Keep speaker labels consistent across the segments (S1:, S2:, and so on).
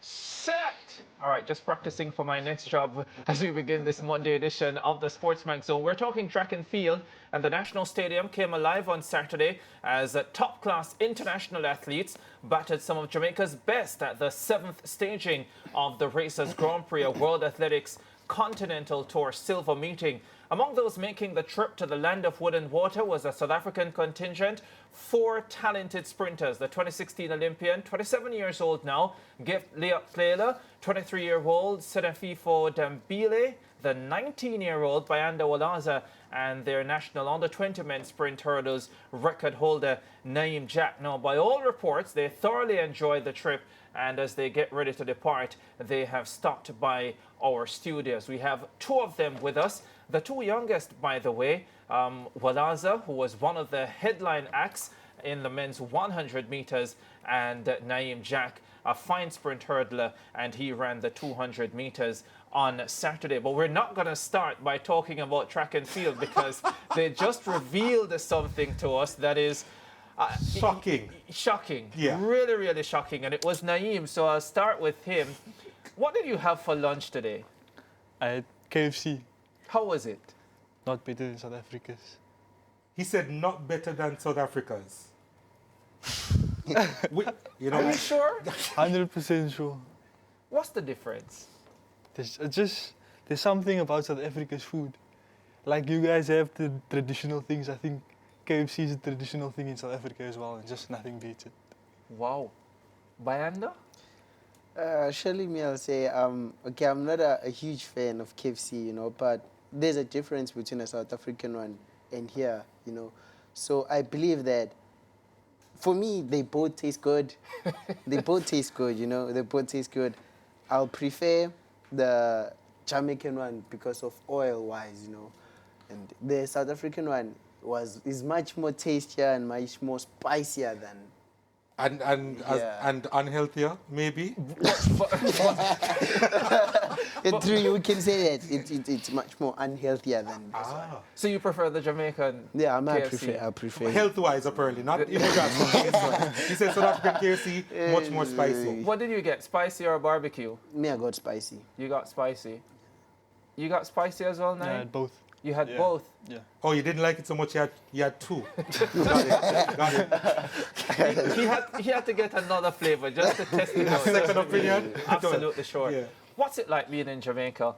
S1: Set! All right, just practicing for my next job as we begin this Monday edition of the SportsMax Zone. We're talking track and field, and the National Stadium came alive on Saturday as top-class international athletes battered some of Jamaica's best at the 7th staging of the Racers Grand Prix, a World Athletics Continental Tour silver meeting. Among those making the trip to the land of wood and water was a South African contingent, 4 talented sprinters. The 2016 Olympian, 27 years old now, Gift Leoplela, 23-year-old Senefifo Dambile, the 19-year-old Bayanda Walaza, and their national under-20 men's sprint hurdles record holder Naeem Jack. Now, by all reports, they thoroughly enjoyed the trip, and as they get ready to depart, they have stopped by our studios. We have 2 of them with us. The 2 youngest, by the way, Walaza, who was one of the headline acts in the men's 100 meters, and Naeem Jack, a fine sprint hurdler, and he ran the 200 meters on Saturday. But we're not going to start by talking about track and field because they just revealed something to us that is
S2: shocking.
S1: Shocking.
S2: Yeah.
S1: Really, really shocking. And it was Naeem, so I'll start with him. What did you have for lunch today?
S3: I had KFC.
S1: How was it?
S3: Not better than South Africa's.
S2: He said not better than South Africa's.
S1: Are you sure?
S3: 100% sure.
S1: What's the difference?
S3: There's something about South Africa's food. Like you guys have the traditional things. I think KFC is a traditional thing in South Africa as well, and just nothing beats it.
S1: Wow. Bayanda?
S4: Surely me, I'll say, okay, I'm not a huge fan of KFC, but there's a difference between a South African one and here, So I believe that for me, they both taste good. They both taste good, they both taste good. I'll prefer the Jamaican one because of oil-wise, and the South African one is much more tastier and much more spicier than.
S2: And unhealthier, maybe.
S4: True, you can say that it's much more unhealthier than this one.
S1: So you prefer the Jamaican
S4: Yeah,
S1: KFC?
S4: I prefer.
S2: Health-wise, apparently, not in regards to taste. He said South African KFC, much more spicy.
S1: What did you get, spicy or barbecue?
S4: Me, I got spicy.
S1: You got spicy. You got spicy as well,
S3: Yeah, I
S1: Naeem?
S3: had both.
S1: You had
S3: Yeah.
S1: both.
S3: Yeah.
S2: Oh, you didn't like it so much, you had 2. Got it.
S1: He had to get another flavor just to test it out.
S2: Second opinion?
S1: Absolutely sure.
S2: Yeah.
S1: What's it like being in Jamaica?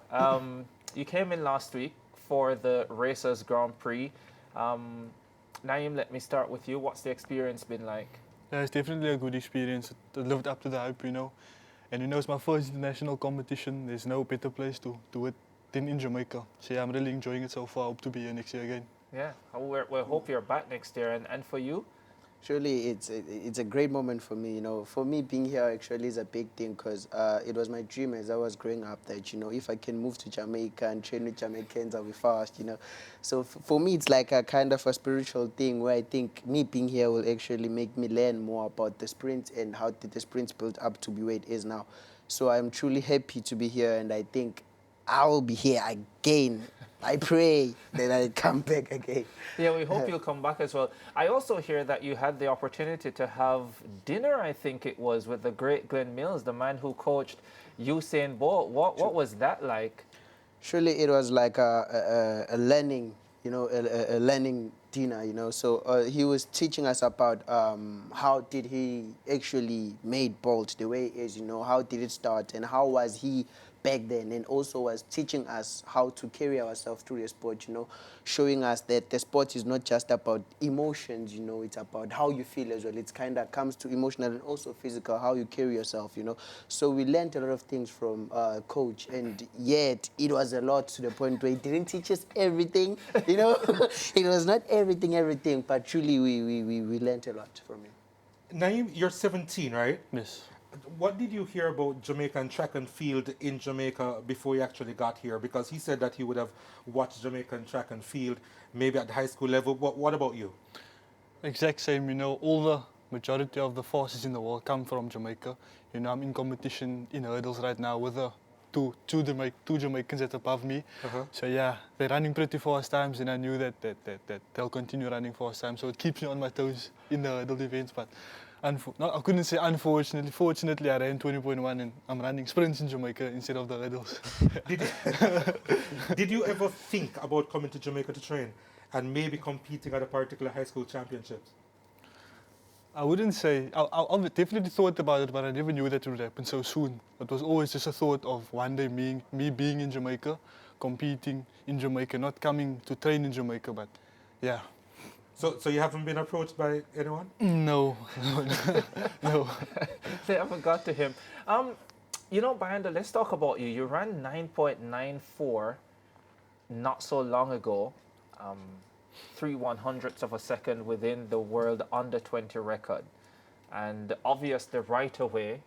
S1: You came in last week for the Racers Grand Prix. Naeem, let me start with you. What's the experience been like?
S3: Yeah, it's definitely a good experience. It lived up to the hype, And it's my first international competition. There's no better place to do it than in Jamaica. So yeah, I'm really enjoying it so far. Hope to be here next year again.
S1: Yeah, we hope you're back next year. And for you?
S4: Surely it's a great moment for me, For me, being here actually is a big thing because it was my dream as I was growing up that, if I can move to Jamaica and train with Jamaicans, I'll be fast, So for me, it's like a kind of a spiritual thing where I think me being here will actually make me learn more about the sprint and how did the sprint build up to be where it is now. So I'm truly happy to be here, and I think I will be here again. I pray that I come back again.
S1: Yeah, we hope you'll come back as well. I also hear that you had the opportunity to have dinner, I think it was, with the great Glenn Mills, the man who coached Usain Bolt. What was that like?
S4: Surely it was like a learning, a learning dinner, So he was teaching us about how did he actually made Bolt the way he is, how did it start and how was he back then, and also was teaching us how to carry ourselves through the sport, showing us that the sport is not just about emotions, it's about how you feel as well. It kind of comes to emotional and also physical, how you carry yourself, So we learned a lot of things from coach, and yet it was a lot to the point where he didn't teach us everything, It was not everything, but truly we learned a lot from him.
S2: Naeem, you're 17, right?
S3: Yes.
S2: What did you hear about Jamaican track and field in Jamaica before you actually got here? Because he said that he would have watched Jamaican track and field maybe at the high school level. What about you?
S3: Exact same, all the majority of the fastest in the world come from Jamaica. I'm in competition in hurdles right now with two Jamaicans that are above me. So yeah, they're running pretty fast times, and I knew that they'll continue running fast times. So it keeps me on my toes in the hurdle events. But No, I couldn't say unfortunately. Fortunately, I ran 20.1 and I'm running sprints in Jamaica instead of the hurdles.
S2: Did you ever think about coming to Jamaica to train and maybe competing at a particular high school championships?
S3: I wouldn't say, I definitely thought about it, but I never knew that it would happen so soon. It was always just a thought of one day me being in Jamaica, competing in Jamaica, not coming to train in Jamaica, but yeah.
S2: So you haven't been approached by anyone?
S3: No, no.
S1: They haven't got to him. You know, Bayanda, let's talk about you. You ran 9.94 not so long ago. 3/100ths of a second within the world under 20 record. And obviously right away,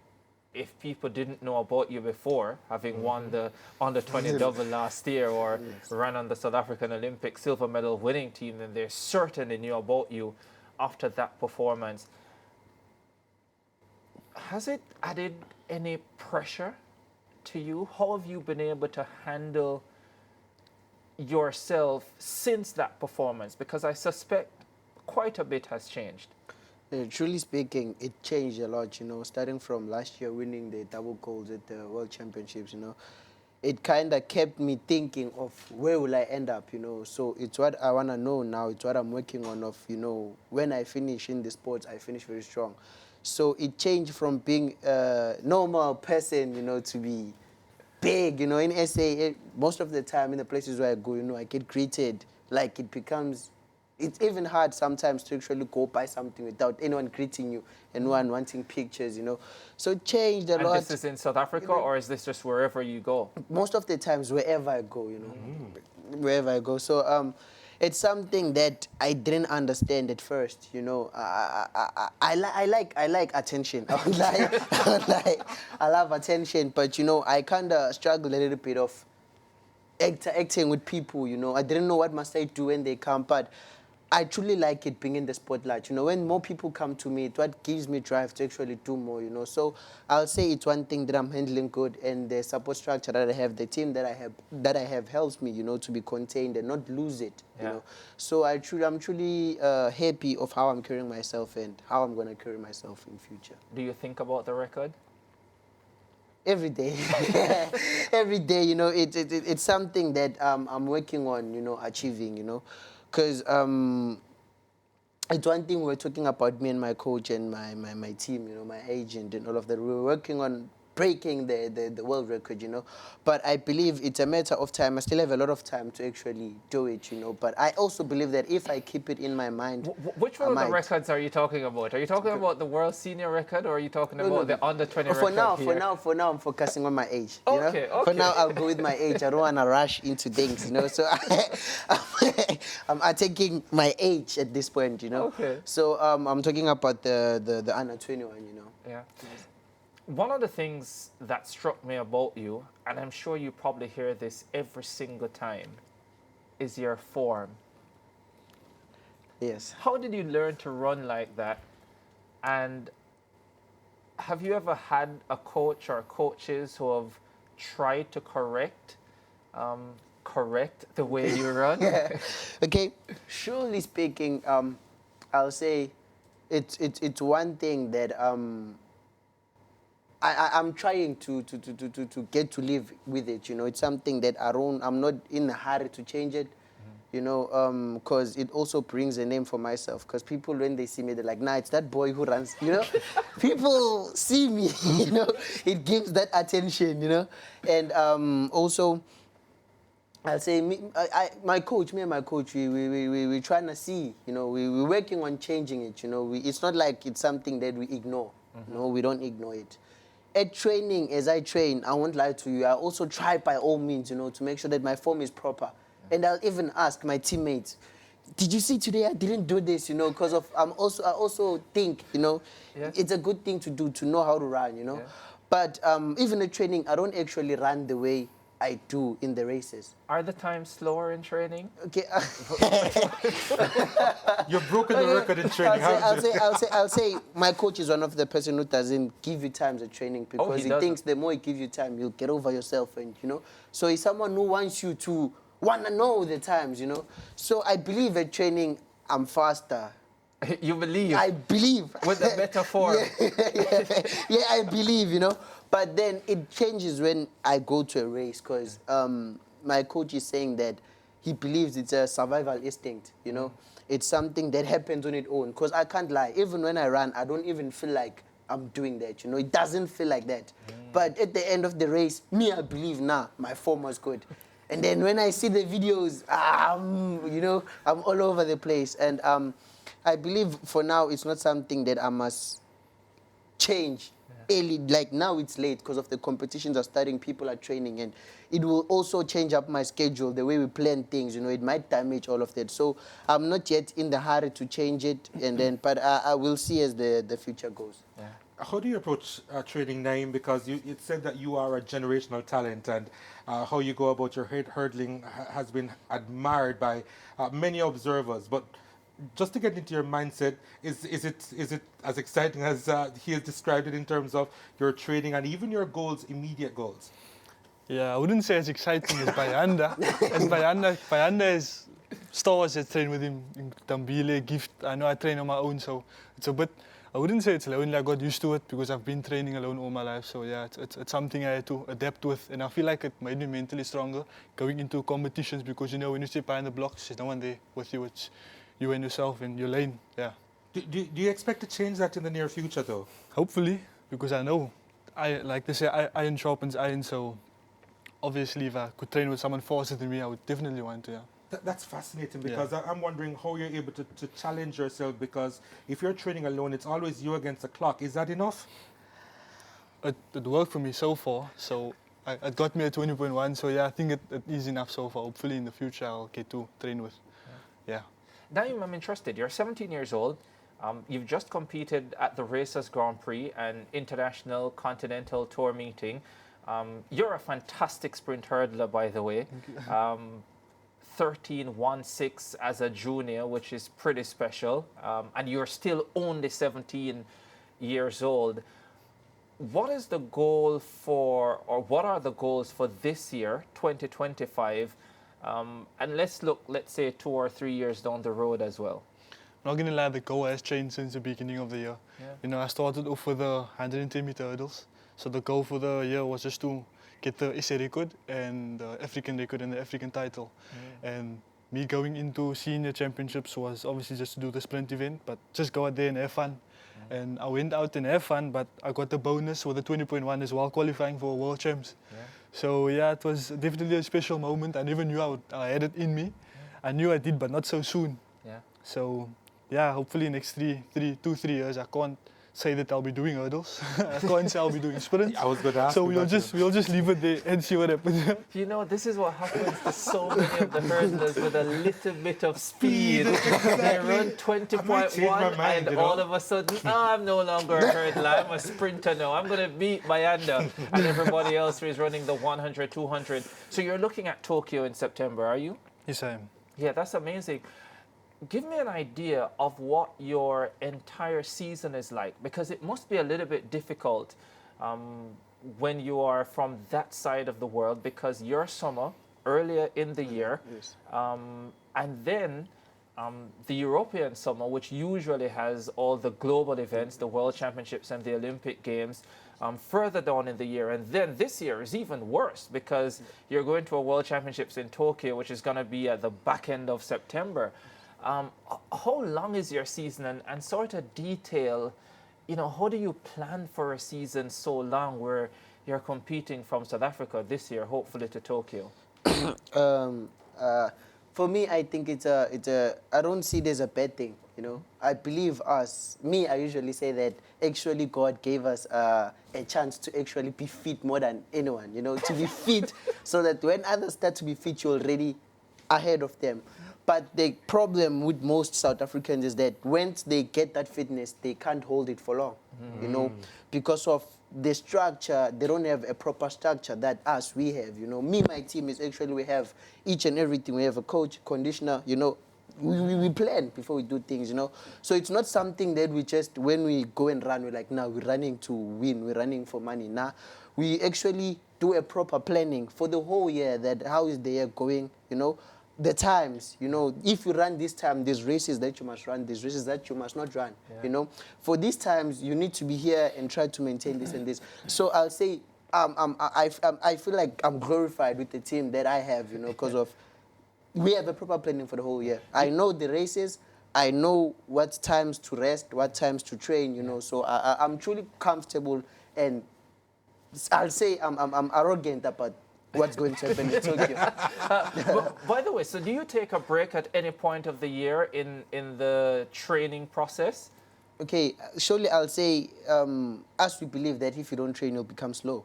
S1: if people didn't know about you before, having won the under 20 double last year or ran on the South African Olympic silver medal winning team, then they certainly knew about you after that performance. Has it added any pressure to you? How have you been able to handle yourself since that performance? Because I suspect quite a bit has changed.
S4: Truly speaking, it changed a lot, starting from last year winning the double golds at the World Championships, It kind of kept me thinking of where will I end up, So it's what I want to know now. It's what I'm working on of, when I finish in the sports, I finish very strong. So it changed from being a normal person, to be big, in SA, most of the time in the places where I go, I get greeted. Like it's even hard sometimes to actually go buy something without anyone greeting you and one wanting pictures, So it changed a lot.
S1: And this is in South Africa, or is this just wherever you go?
S4: Most of the times, wherever I go, wherever I go. So it's something that I didn't understand at first, I like attention. I love attention, but I kind of struggle a little bit of acting with people. I didn't know what must I do when they come, but I truly like it being in the spotlight. When more people come to me, it's what gives me drive to actually do more. So I'll say it's one thing that I'm handling good, and the support structure that I have, the team that I have helps me, to be contained and not lose it. So I'm truly happy of how I'm carrying myself and how I'm going to carry myself in future.
S1: Do you think about the record?
S4: Every day. Every day, it's something that I'm working on, achieving, because it's one thing we're talking about, me and my coach and my team, my agent and all of that. We're working on breaking the world record, But I believe it's a matter of time. I still have a lot of time to actually do it, But I also believe that if I keep it in my mind,
S1: which one of the records are you talking about? Are you talking about the world senior record, or are you talking about the under 20 record?
S4: For now, I'm focusing on my age.
S1: Okay.
S4: For now, I'll go with my age. I don't want to rush into things, So I'm taking my age at this point,
S1: Okay.
S4: So I'm talking about the under 21,
S1: Yeah. One of the things that struck me about you, and I'm sure you probably hear this every single time, is your form.
S4: Yes.
S1: How did you learn to run like that? And have you ever had a coach or coaches who have tried to correct the way you run?
S4: Okay. Surely speaking, I'll say it's one thing that I'm trying to get to live with it, It's something that I'm not in a hurry to change it, because it also brings a name for myself. Because people, when they see me, they're like, nah, it's that boy who runs, People see me, It gives that attention, And also, I'll say me and my coach, we're trying to see, we're working on changing it, It's not like it's something that we ignore. No, we don't ignore it. At training, as I train, I won't lie to you, I also try by all means, to make sure that my form is proper. And I'll even ask my teammates, did you see today I didn't do this, because of I also think, it's a good thing to do, to know how to run, Yeah. But even at training, I don't actually run the way I do in the races.
S1: Are the times slower in training?
S4: Okay.
S2: You've broken the record in training,
S4: I'll say my coach is one of the person who doesn't give you times at training, because he thinks the more he gives you time, you'll get over yourself, and So he's someone who wants you to want to know the times, So I believe at training I'm faster
S1: You believe?
S4: I believe.
S1: With the metaphor.
S4: Yeah, I believe, you know. But then it changes when I go to a race because my coach is saying that he believes it's a survival instinct, you know. It's something that happens on its own because I can't lie. Even when I run, I don't even feel like I'm doing that, you know. It doesn't feel like that. But at the end of the race, me, I believe, my form was good. And then when I see the videos, you know, I'm all over the place. And I believe for now, it's not something that I must change early. Like now it's late because of the competitions are starting, people are training, and it will also change up my schedule, the way we plan things, you know. It might damage all of that. So I'm not yet in the hurry to change it, and then, but I will see as the future goes.
S1: Yeah.
S2: How do you approach training, Naeem? Because it said that you are a generational talent, and how you go about your hurdling has been admired by many observers. But just to get into your mindset, is it as exciting as he has described it in terms of your training and even your goals, immediate goals?
S3: Yeah, I wouldn't say as exciting as Bayanda. As Bayanda is stars that train with him in Tambile, Gift. I know I train on my own, so it's a bit. I wouldn't say it's lonely. I got used to it because I've been training alone all my life. So yeah, it's something I had to adapt with, and I feel like it made me mentally stronger going into competitions because, you know, when you step behind the blocks, there's no one there with you. It's you and yourself in your lane. Yeah.
S2: Do you expect to change that in the near future, though?
S3: Hopefully, because I know, like they say, iron sharpens iron. So obviously, if I could train with someone faster than me, I would definitely want to. Yeah.
S2: That's fascinating because I'm wondering how you're able to challenge yourself, because if you're training alone, it's always you against the clock. Is that enough?
S3: It worked for me so far, so it got me a 20.1. So yeah, I think it is enough so far. Hopefully in the future I'll get to train with. Yeah.
S1: Naeem, I'm interested. You're 17 years old. You've just competed at the Racers Grand Prix, an international continental tour meeting. You're a fantastic sprint hurdler, by the way. 13.16 as a junior, which is pretty special. And you're still only 17 years old. What is the goal for, or what are the goals for this year, 2025? And let's say 2 or 3 years down the road as well.
S3: I'm not going to lie, the goal has changed since the beginning of the year.
S1: Yeah.
S3: You know, I started off with the 110 meter hurdles. So the goal for the year was just to get the SA record and the African record and the African title. And me going into senior championships was obviously just to do the sprint event, but just go out there and have fun. And I went out and have fun, but I got the bonus with the 20.1 as well, qualifying for World Champs. So yeah, it was definitely a special moment. I never knew I had it in me. I knew I did, but not so soon.
S1: Yeah.
S3: So yeah, hopefully next 3 years, I can't say that I'll be doing hurdles. I can't say I'll be doing sprints.
S2: I was going to ask.
S3: So
S2: you
S3: we'll just leave it there and see what happens.
S1: You know, this is what happens to so many of the hurdlers with a little bit of speed. They run 20.1 and
S2: you know?
S1: all of a sudden, I'm no longer a hurdler, I'm a sprinter now. I'm going to beat Bayanda and everybody else who is running the 100, 200. So you're looking at Tokyo in September, are you?
S3: Yes, I am.
S1: Yeah, that's amazing. Give me an idea of what your entire season is like, because it must be a little bit difficult when you are from that side of the world, because your summer earlier in the year, and then the European summer, which usually has all the global events, the World Championships and the Olympic Games, further down in the year. And then this year is even worse because you're going to a World Championships in Tokyo, which is going to be at the back end of September. How long is your season, and sort of detail, you know, how do you plan for a season so long where you're competing from South Africa this year, hopefully to Tokyo?
S4: For me, I think I don't see it as a bad thing, you know. I believe I usually say that actually God gave us a chance to actually be fit more than anyone, you know, to be fit so that when others start to be fit, you're already ahead of them. But the problem with most South Africans is that once they get that fitness, they can't hold it for long, you know, because of the structure. They don't have a proper structure that we have, you know. My team is actually, we have each and everything. We have a coach, conditioner, you know. We plan before we do things, you know. So it's not something that we just, when we go and run, we're like, nah, we're running to win, we're running for money. Nah, we actually do a proper planning for the whole year, that how is the year going, you know. the times, you know, if you run this time, there's races that you must run, there's races that you must not run, you know. For these times, you need to be here and try to maintain this and this. So I'll say, I feel like I'm glorified with the team that I have, you know, because of, we have a proper planning for the whole year. I know the races, I know what times to rest, what times to train, you know, so I'm truly comfortable, and I'll say I'm arrogant about what's going to happen in Tokyo.
S1: But by the way, so do you take a break at any point of the year in the training process?
S4: Okay, surely I'll say, as we believe that if you don't train, you'll become slow.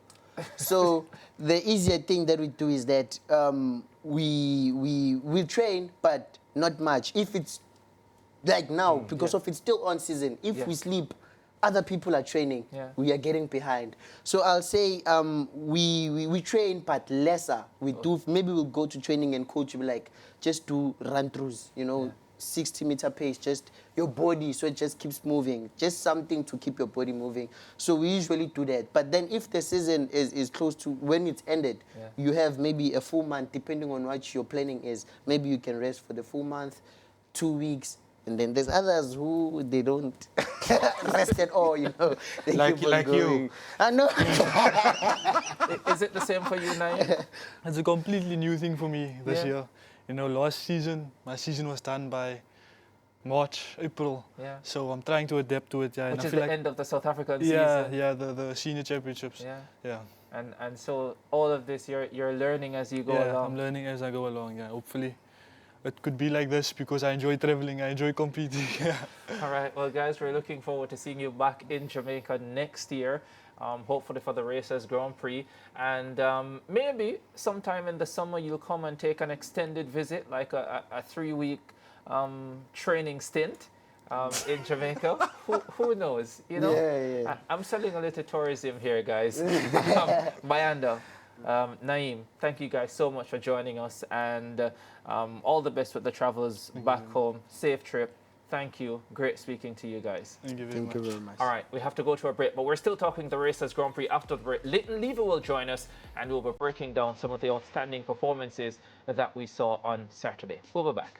S4: So the easier thing that we do is that we train, but not much. If it's like now, because of it's still on season, if we sleep, other people are training. We are getting behind. So I'll say we train, but lesser. We do, maybe we'll go to training and coach will be like, just do run-throughs, you know, 60-meter pace, just your body, so it just keeps moving. Just something to keep your body moving. So we usually do that. But then if the season is close to when it's ended, you have maybe a full month, depending on what your planning is. Maybe you can rest for the full month, 2 weeks, and then there's others who they don't rest at all, you know. They
S2: Like
S4: keep on going.
S2: you.
S4: I know.
S1: Is it the same for you, Naeem?
S3: It's a completely new thing for me this year. You know, last season, my season was done by March, April. So I'm trying to adapt to it. Yeah,
S1: Which
S3: and I
S1: is
S3: feel
S1: the
S3: like,
S1: end of the South African
S3: yeah,
S1: season.
S3: yeah, the senior championships. Yeah.
S1: And so all of this you're learning as you go along.
S3: I'm learning as I go along. Yeah, hopefully it could be like this because I enjoy traveling, I enjoy competing.
S1: All right, well, guys, we're looking forward to seeing you back in Jamaica next year, hopefully for the Racers Grand Prix. And maybe sometime in the summer you'll come and take an extended visit, like a 3-week training stint in Jamaica. Who knows, you know? I'm selling a little tourism here, guys. Bayanda, Naeem, thank you guys so much for joining us, and all the best with the travels back home. Safe trip. Thank you. Great speaking to you guys.
S3: Thank you very much.
S1: All right, we have to go to a break, but we're still talking the Racers Grand Prix after the break. Leighton Lever will join us, and we'll be breaking down some of the outstanding performances that we saw on Saturday. We'll be back.